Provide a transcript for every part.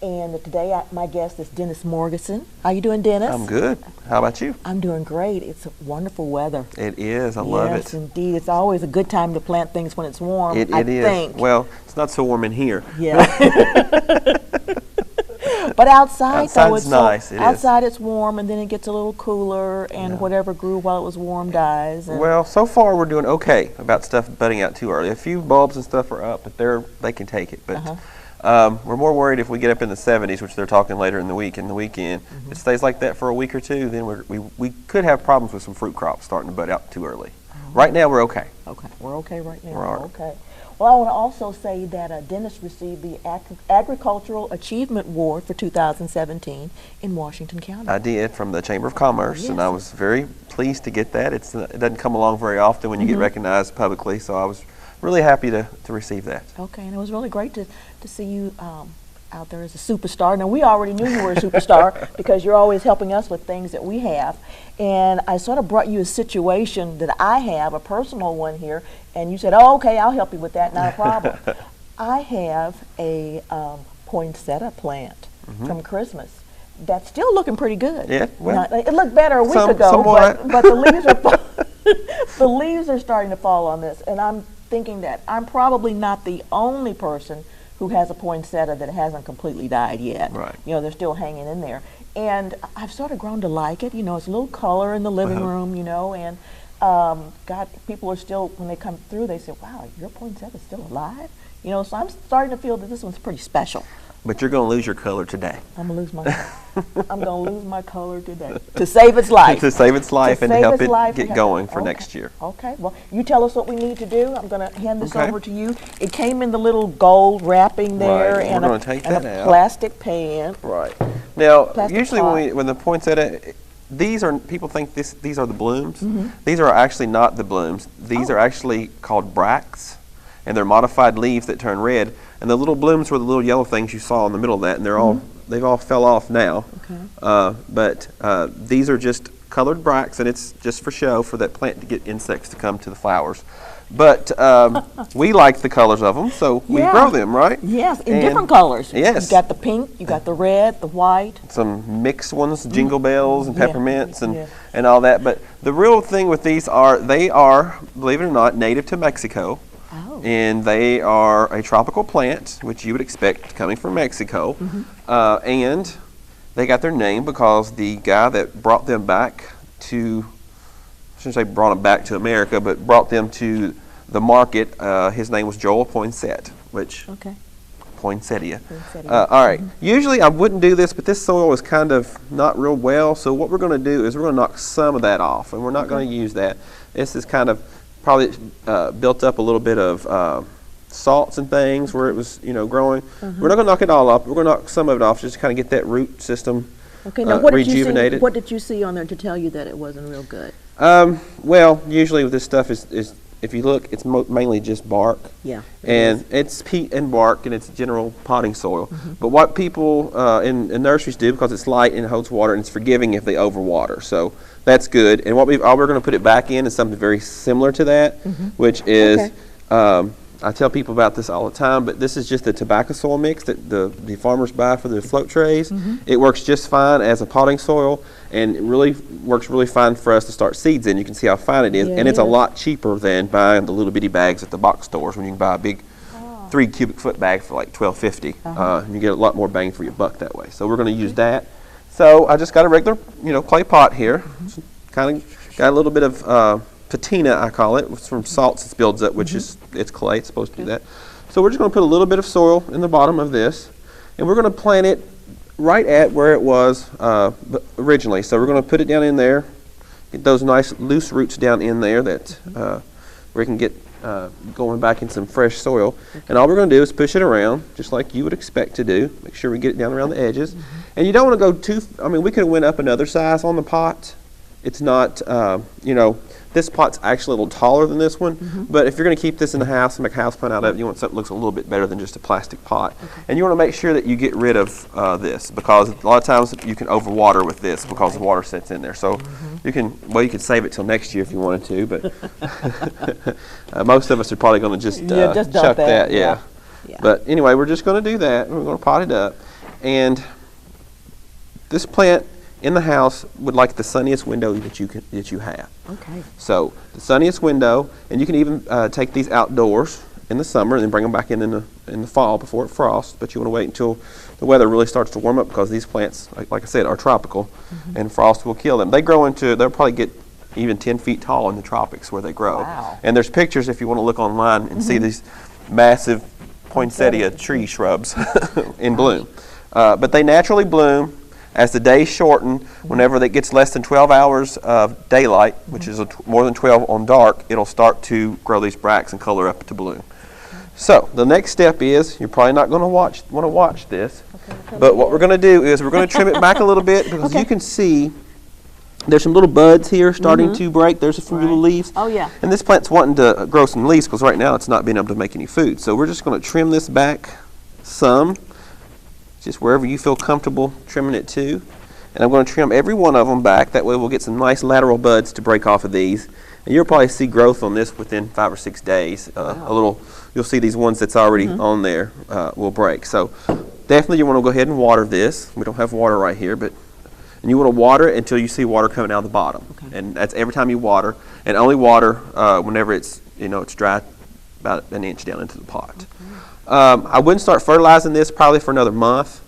And today my guest is Dennis Morgeson. How you doing, Dennis? I'm good. How about you? I'm doing great. It's wonderful weather. It is. I love it. Yes, indeed. It's always a good time to plant things when it's warm, It I is. think. Well, it's not so warm in here. Yeah. But outside, though, Outside's nice. outside it's warm, and then it gets a little cooler, and Yeah. whatever grew while it was warm dies. And Well, so far we're doing okay about stuff budding out too early. A few bulbs and stuff are up, but they can take it. But we're more worried if we get up in the 70s, which they're talking later in the week and the weekend. If it stays like that for a week or two, then we could have problems with some fruit crops starting to bud out too early. Right now we're okay. Okay, we're okay right now. We're all right. Okay. Well, I want to also say that Dennis received the Agricultural Achievement Award for 2017 in Washington County. I did, from the Chamber of Commerce, Yes. and I was very pleased to get that. It doesn't come along very often when you get recognized publicly, so I was really happy to receive that. Okay, and it was really great to see you out there as a superstar. Now, we already knew you were a superstar because you're always helping us with things that we have. And I sort of brought you a situation that I have, a personal one here, and you said, oh, okay, I'll help you with that, not a problem. I have a poinsettia plant from Christmas that's still looking pretty good. Yeah, well, now, it looked better a week ago, somewhat. but the leaves are the leaves are starting to fall on this, and I'm thinking that I'm probably not the only person who has a poinsettia that hasn't completely died yet. Right. You know, they're still hanging in there. And I've sort of grown to like it. You know, it's a little color in the living room, you know, and God, people are still, when they come through, they say, wow, your poinsettia is still alive? You know, so I'm starting to feel that this one's pretty special. But you're going to lose your color today. I'm going to lose my color. I'm going to lose my color today to save its life. To save its life and to save help its it life get and going for okay. next year. Okay, well, you tell us what we need to do. I'm going to hand this Okay. over to you. It came in the little gold wrapping there, Right, and we're gonna take that a out. plastic pan. Right. Now, Plastic usually pot. when the poinsettia, people think these are the blooms. These are actually not the blooms. These are actually called bracts, and they're modified leaves that turn red. And the little blooms were the little yellow things you saw in the middle of that, and they've all fell off now. Okay. But these are just colored bracts, and it's just for show for that plant to get insects to come to the flowers. But we like the colors of them, so we Yeah. grow them, right? Yes, in And- different colors. Yes. You got the pink, you got the red, the white. Some mixed ones, jingle bells and Yeah. peppermints Yeah. and all that. But the real thing with these they are, believe it or not, native to Mexico. Oh. And they are a tropical plant, which you would expect coming from Mexico. And they got their name because the guy that brought them back to, I shouldn't say brought them back to America, but brought them to the market, his name was Joel Poinsett, which Okay. poinsettia. Poinsettia. All right. Usually I wouldn't do this, but this soil is kind of not real well. So what we're going to do is we're going to knock some of that off, and we're not going to use that. This is kind of probably built up a little bit of salts and things where it was, growing. We're not going to knock it all off. We're going to knock some of it off just to kind of get that root system Okay, now what rejuvenated. what did you see on there to tell you that it wasn't real good? Well, usually with this stuff is if you look, it's mainly just bark. Yeah. And it's peat and bark, and it's general potting soil. But what people in nurseries do, because it's light and it holds water, and it's forgiving if they overwater. So that's good. And all we're going to put it back in is something very similar to that, which is, I tell people about this all the time, but this is just the tobacco soil mix that the farmers buy for the float trays. It works just fine as a potting soil, and it really works really fine for us to start seeds in. You can see how fine it is, Yeah, and it it's a is. lot cheaper than buying the little bitty bags at the box stores when you can buy a big 3 cubic foot bag for like $12.50. And you get a lot more bang for your buck that way. So we're going to use that. So I just got a regular, clay pot here. Kind of got a little bit of patina, I call it. It's from salts it builds up, which is, it's clay. It's supposed to do that. So we're just going to put a little bit of soil in the bottom of this, and we're going to plant it right at where it was originally. So we're going to put it down in there, get those nice loose roots down in there that where it can get going back in some fresh soil. And all we're going to do is push it around, just like you would expect to do. Make sure we get it down around the edges. And you don't want to go too, we could have went up another size on the pot. It's not, this pot's actually a little taller than this one, but if you're going to keep this in the house and make a house plant out of it, you want something that looks a little bit better than just a plastic pot. And you want to make sure that you get rid of this, because a lot of times you can overwater with this because the water sits in there. So you could save it till next year if you wanted to, but most of us are probably going to just Just dump chuck that. that. Yeah. But anyway, we're just going to do that. We're going to pot it up. And this plant in the house would like the sunniest window that you have. Okay. So the sunniest window, and you can even take these outdoors in the summer and then bring them back in the fall before it frosts. But you want to wait until the weather really starts to warm up, because these plants, like I said, are tropical, and frost will kill them. They grow into, they'll probably get even 10 feet tall in the tropics where they grow. Wow. And there's pictures if you want to look online and see these massive poinsettia tree shrubs in bloom. But they naturally bloom as the days shorten. Whenever it gets less than 12 hours of daylight, which is more than 12 on dark, it'll start to grow these bracts and color up to bloom. So the next step is, you're probably not going to want to watch this, but what we're going to do is we're going to trim it back a little bit, because you can see there's some little buds here starting to break. There's a few little leaves. Oh, yeah. And this plant's wanting to grow some leaves, because right now it's not being able to make any food. So we're just going to trim this back some, just wherever you feel comfortable trimming it to. And I'm going to trim every one of them back. That way we'll get some nice lateral buds to break off of these. And you'll probably see growth on this within 5 or 6 days. A little, you'll see these ones that's already on there will break. So definitely you want to go ahead and water this. We don't have water right here, but and you want to water it until you see water coming out of the bottom. And that's every time you water, and only water whenever it's, it's dry, about an inch down into the pot. I wouldn't start fertilizing this probably for another month,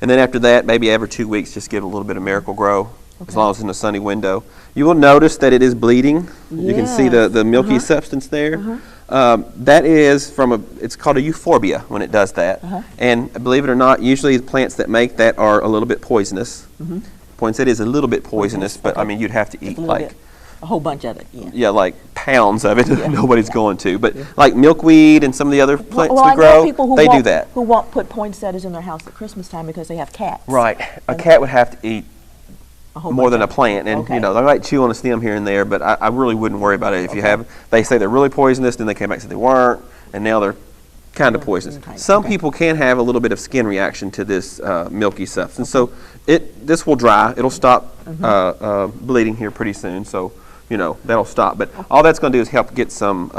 and then after that, maybe every 2 weeks, just give it a little bit of Miracle Grow, as long as it's in a sunny window. You will notice that it is bleeding. You can see the milky substance there. That is from it's called a euphorbia when it does that. And believe it or not, usually the plants that make that are a little bit poisonous. Poinsettia is a little bit poisonous, but I mean, you'd have to eat like a whole bunch of it. Yeah, like pounds of it. Nobody's going to. But like milkweed and some of the other plants we grow, they do that. Who won't put poinsettias in their house at Christmas time because they have cats. Right. A cat would have to eat more than a plant, and they might chew on a stem here and there, but I really wouldn't worry about it. If you have, they say they're really poisonous, then they came back and said they weren't, and now they're kind of poisonous. Some people can have a little bit of skin reaction to this milky substance, so this will dry. It'll stop bleeding here pretty soon, so that'll stop. But all that's going to do is help get some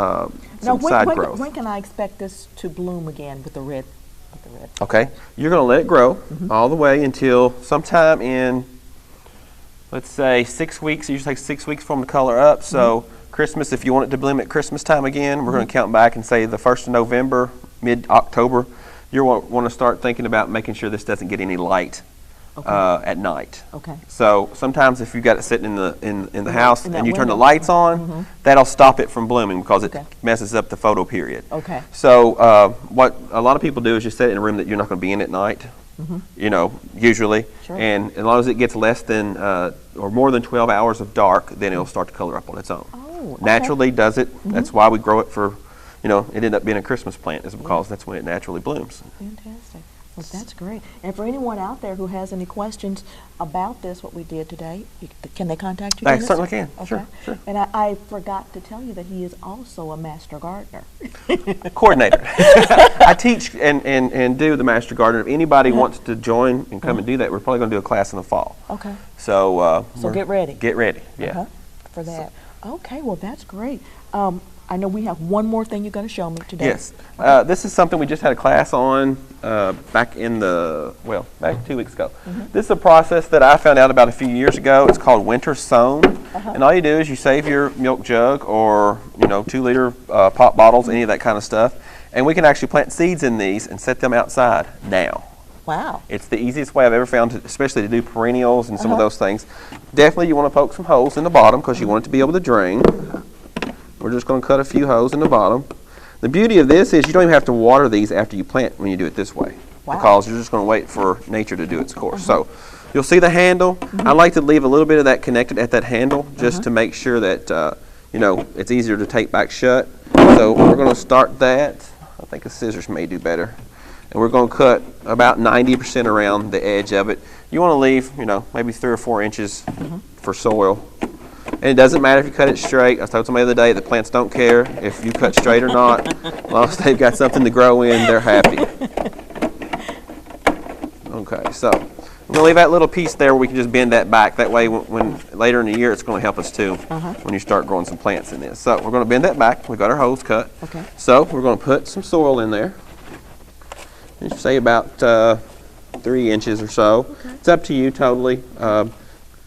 side growth. When can I expect this to bloom again with the red? Okay, you're going to let it grow all the way until sometime in, let's say, 6 weeks. It usually takes 6 weeks for them to color up. So Christmas, if you want it to bloom at Christmas time again, we're going to count back and say the 1st of November, mid-October, you want to start thinking about making sure this doesn't get any light at night. So sometimes if you've got it sitting in the house and you turn the lights on, that'll stop it from blooming, because it messes up the photo period. So what a lot of people do is just set it in a room that you're not going to be in at night. Usually, and as long as it gets less than or more than 12 hours of dark, then it'll start to color up on its own. Naturally does it. That's why we grow it for, it ended up being a Christmas plant, is because that's when it naturally blooms. Fantastic. Well, that's great. And for anyone out there who has any questions about this, what we did today, can they contact you? They certainly can. Sure. And I forgot to tell you that he is also a master gardener. Coordinator. I teach and do the master gardener. If anybody wants to join and come and do that, we're probably going to do a class in the fall. So get ready. Get ready. Yeah. For that. Okay. Well, that's great. I know we have one more thing you're going to show me today. Yes. This is something we just had a class on back 2 weeks ago. This is a process that I found out about a few years ago. It's called winter sown. And all you do is you save your milk jug or 2-liter pop bottles, any of that kind of stuff. And we can actually plant seeds in these and set them outside now. Wow. It's the easiest way I've ever found, especially to do perennials and some of those things. Definitely you want to poke some holes in the bottom, because you want it to be able to drain. We're just going to cut a few holes in the bottom. The beauty of this is you don't even have to water these after you plant when you do it this way, because you're just going to wait for nature to do its course. So you'll see the handle. I like to leave a little bit of that connected at that handle, just to make sure that it's easier to take back shut. So we're going to start that. I think the scissors may do better. And we're going to cut about 90% around the edge of it. You want to leave, maybe 3 or 4 inches for soil. And it doesn't matter if you cut it straight. I told somebody the other day that plants don't care if you cut straight or not. As long as they've got something to grow in, they're happy. Okay, so I'm going to leave that little piece there where we can just bend that back. That way, when later in the year, it's going to help us too when you start growing some plants in this. So we're going to bend that back. We've got our holes cut. So we're going to put some soil in there. Say about 3 inches or so. Okay. It's up to you totally.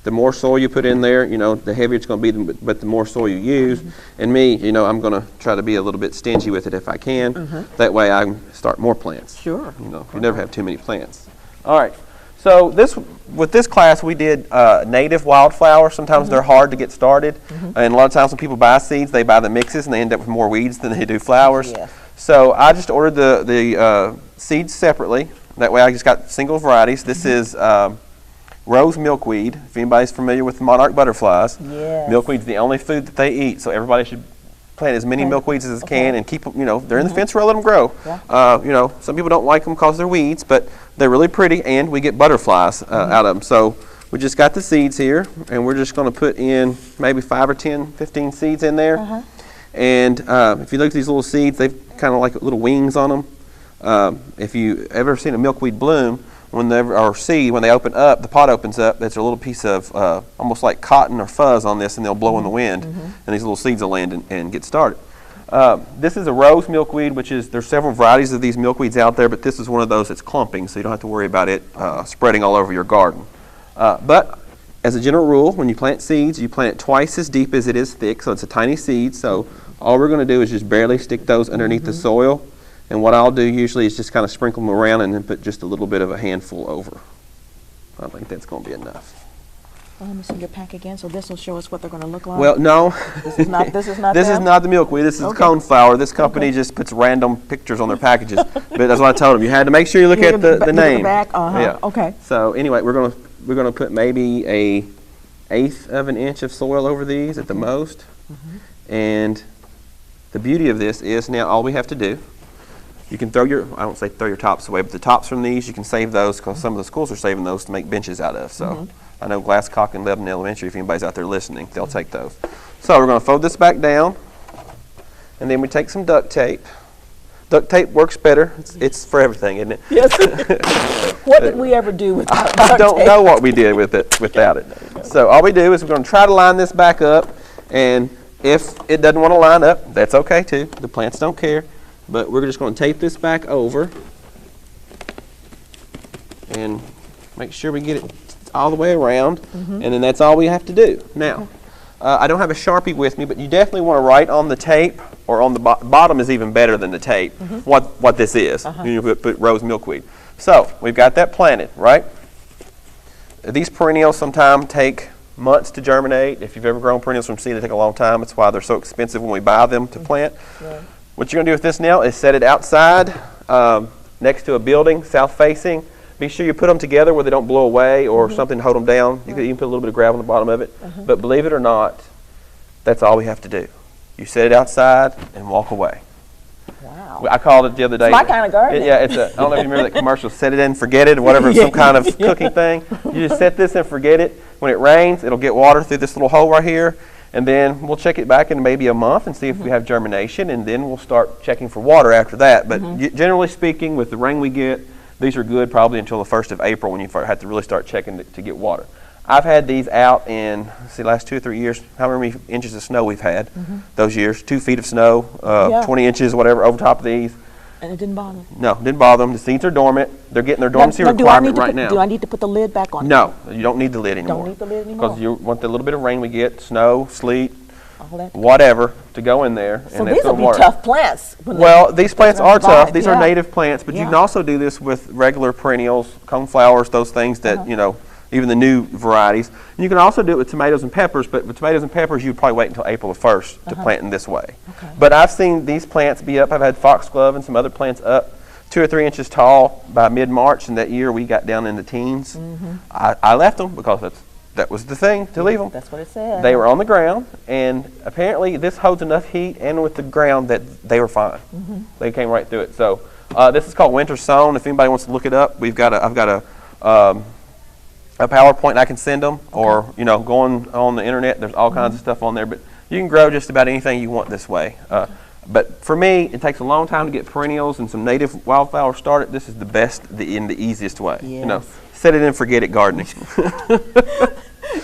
The more soil you put in there, you know, the heavier it's going to be, but the more soil you use. And me, you know, I'm going to try to be a little bit stingy with it if I can. That way I can start more plants. Sure. You know, you never have too many plants. All right. So with this class, we did native wildflowers. Sometimes they're hard to get started. And a lot of times when people buy seeds, they buy the mixes and they end up with more weeds than they do flowers. Yes. So I just ordered the seeds separately. That way I just got single varieties. This is rose milkweed. If anybody's familiar with monarch butterflies, Yes. milkweed's the only food that they eat. So everybody should plant as many milkweeds as they can and keep them, you know, they're in the fence row, let them grow. Yeah. You know, some people don't like them because they're weeds, but they're really pretty and we get butterflies out of them. So we just got the seeds here and we're just going to put in maybe 5 or 10, 15 seeds in there. And if you look at these little seeds, they've kind of like little wings on them. If you ever seen a milkweed bloom, when they open up, the pot opens up, there's a little piece of almost like cotton or fuzz on this, and they'll blow in the wind, and these little seeds will land and get started. This is a rose milkweed, there's several varieties of these milkweeds out there, but this is one of those that's clumping, so you don't have to worry about it spreading all over your garden. But as a general rule, when you plant seeds, you plant it twice as deep as it is thick, so it's a tiny seed, so all we're going to do is just barely stick those underneath the soil. And what I'll do usually is just kind of sprinkle them around and then put just a little bit of a handful over. I think that's going to be enough. Well, let me see your pack again. So this will show us what they're going to look like. Well, no. This is not. This is not. This is them? not the milkweed. This is coneflower. This company just puts random pictures on their packages. But that's what I told them. You had to make sure you look at the name. Look at the back. Yeah. Okay. So anyway, we're gonna put maybe a 1/8 of an inch of soil over these at the most. And the beauty of this is now all we have to do. You can throw your, I don't say throw your tops away, but the tops from these, you can save those because some of the schools are saving those to make benches out of. So I know Glasscock and Lebanon Elementary, if anybody's out there listening, they'll take those. So we're going to fold this back down, and then we take some duct tape. Duct tape works better. It's for everything, isn't it? Yes. What did we ever do with duct I don't tape? know what we did with it without it. So all we do is we're going to try to line this back up, and if it doesn't want to line up, that's okay too. The plants don't care. But we're just going to tape this back over and make sure we get it all the way around, and then that's all we have to do. Now, I don't have a Sharpie with me, but you definitely want to write on the tape, or on the bottom is even better than the tape, what this is. You put rose milkweed. So, we've got that planted, right? These perennials sometimes take months to germinate. If you've ever grown perennials from seed, they take a long time. That's why they're so expensive when we buy them to plant. Right. What you're going to do with this now is set it outside next to a building, south facing. Be sure you put them together where they don't blow away or something to hold them down. You can even put a little bit of gravel on the bottom of it. But believe it or not, that's all we have to do. You set it outside and walk away. Wow. I called it the other day. It's my kind of garden. Yeah, it's I don't know if you remember that commercial, set it and forget it, or whatever, some kind of cooking thing. You just set this and forget it. When it rains, it'll get water through this little hole right here. And then we'll check it back in maybe a month and see if we have germination, and then we'll start checking for water after that. But generally speaking, with the rain we get, these are good probably until the 1st of April when you have to really start checking to get water. I've had these out in, last 2 or 3 years, however many inches of snow we've had those years. 2 feet of snow, 20 inches, whatever, over top of these. And it didn't bother them? No, didn't bother them. The seeds are dormant. They're getting their dormancy requirement right now. Do I need to put the lid back on? No, you don't need the lid anymore. Don't need the lid anymore? Because you want the little bit of rain we get, snow, sleet, All that. whatever, to go in there. So these will be tough plants. Well, these plants are tough. These are yeah. native plants, but you can also do this with regular perennials, coneflowers, those things that, you know, even the new varieties. And you can also do it with tomatoes and peppers, but with tomatoes and peppers, you'd probably wait until April the 1st to plant in this way. Okay. But I've seen these plants be up. I've had foxglove and some other plants up 2 or 3 inches tall by mid-March, and that year we got down in the teens. I left them because that was the thing, to leave them. That's what it said. They were on the ground, and apparently this holds enough heat and with the ground that they were fine. They came right through it. So this is called winter sown. If anybody wants to look it up, I've got a PowerPoint I can send them, or going on the internet. There's all kinds of stuff on there, but you can grow just about anything you want this way. But for me, it takes a long time to get perennials and some native wildflowers started. This is the best and the easiest way. Yes. Set it and forget it gardening.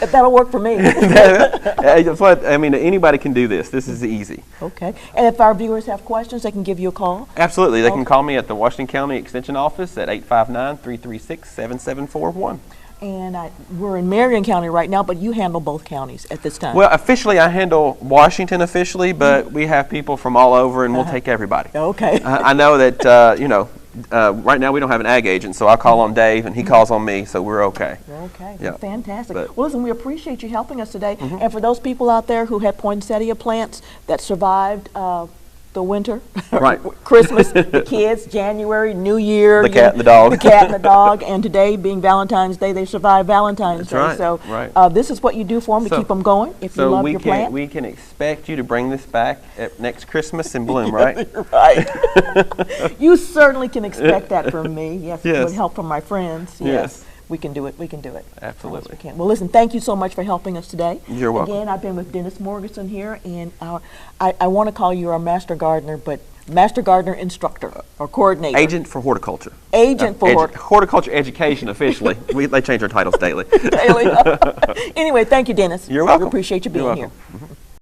That'll work for me. That's what, I mean, anybody can do this. This is easy. Okay. And if our viewers have questions, they can give you a call? Absolutely. They can call me at the Washington County Extension Office at 859-336-7741. And we're in Marion County right now, but you handle both counties at this time. Well, officially, I handle Washington officially, but we have people from all over, and we'll take everybody. Okay. I know that, right now we don't have an ag agent, so I call on Dave, and he calls on me, so we're okay. Okay. Yep. Fantastic. But- Well, listen, we appreciate you helping us today. And for those people out there who had poinsettia plants that survived the winter, Right. Christmas, the kids, January, New Year, The cat and the dog. the cat and the dog, and today being Valentine's Day, they survived Valentine's Day. Right, So right. This is what you do for them to So- keep them going. If you love your plant, we can expect you to bring this back at next Christmas in bloom, right? right? You certainly can expect that from me. Yes, Yes. with help from my friends. Yes. We can do it. We can do it. Absolutely. Yes, we can. Well, listen, thank you so much for helping us today. You're welcome. Again, I've been with Dennis Morgeson here, and I want to call you our master gardener, but master gardener instructor or coordinator. Agent for horticulture. Agent for horticulture education officially. They change our titles daily. Anyway, thank you, Dennis. You're welcome. We appreciate you being You're here. welcome.